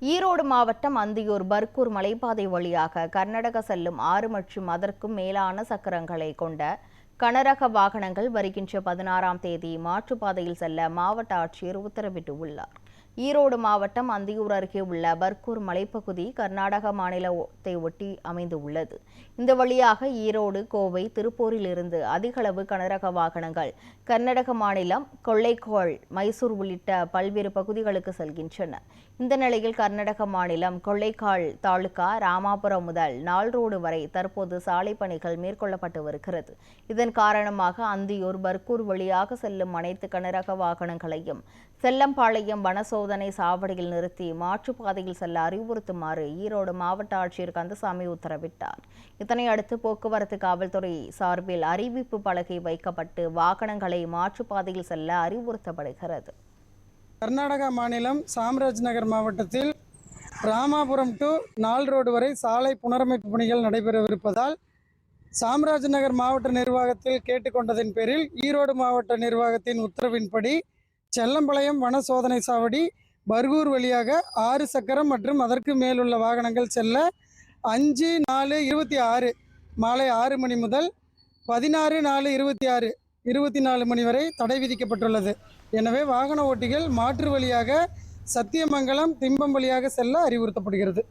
ஈரோடு மாவட்டம் அந்தியூர் பர்கூர் மலைப்பாதை வழியாக கர்நாடக செல்லும் 6 மற்றும் அதற்கும் மேலான சக்கரங்களை கொண்ட கனரக வாகனங்கள் வருகின்ற 16ஆம் தேதி மாற்றுப்பாதையில் செல்ல மாவட்ட ஆட்சியர் உத்தரவிட்டுள்ளார். ஈரோடு மாவட்டம் அந்தியூர் அருகே உள்ள பர்கூர் மலைப்பகுதி கர்நாடக மாநிலத்தை ஒட்டி அமைந்துள்ளது. இந்த வழியாக ஈரோடு, கோவை, திருப்பூரில் இருந்து அதிகளவு கனரக வாகனங்கள் கர்நாடக மாநிலம் கொள்ளைக்கால், மைசூர் உள்ளிட்ட பல்வேறு பகுதிகளுக்கு செல்கின்றன. இந்த நிலையில் கர்நாடக மாநிலம் கொள்ளைக்கால் தாலுகா ராமாபுரம் முதல் நாள் ரோடு வரை தற்போது சாலை பணிகள் மேற்கொள்ளப்பட்டு வருகிறது. இதன் காரணமாக அந்தியூர், பர்கூர் வழியாக செல்லும் அனைத்து கனரக வாகனங்களையும் செல்லம்பாளையம் வனசோதனை சாவடியில் நிறுத்தி மாற்றுப்பாதையில் செல்ல அறிவுறுத்துமாறு ஈரோடு மாவட்ட ஆட்சியர் கந்தசாமி உத்தரவிட்டார். இதனையடுத்து போக்குவரத்து காவல்துறை சார்பில் அறிவிப்பு பலகை வைக்கப்பட்டு வாகனங்களை மாற்றுப்பாதையில் செல்ல அறிவுறுத்தப்படுகிறது. கர்நாடகா மாநிலம் சாம்ராஜ்நகர் மாவட்டத்தில் ராமாபுரம் டு நாள் ரோடு வரை சாலை புனரமைப்பு பணிகள் நடைபெறவிருப்பதால் சாம்ராஜ்நகர் மாவட்ட நிர்வாகத்தில் கேட்டுக்கொண்டதின் பேரில் ஈரோடு மாவட்ட நிர்வாகத்தின் உத்தரவின்படி செல்லம்பாளையம் வன சோதனை சாவடி பர்கூர் வழியாக 6 சக்கரம் மற்றும் அதற்கு மேலுள்ள வாகனங்கள் செல்ல 5/4/26 மாலை 6 மணி முதல் 16/4/26 24 மணி வரை தடை விதிக்கப்பட்டுள்ளது. எனவே வாகன ஓட்டிகள் மாற்று வழியாக சத்தியமங்கலம், திம்பம் வழியாக செல்ல அறிவுறுத்தப்படுகிறது.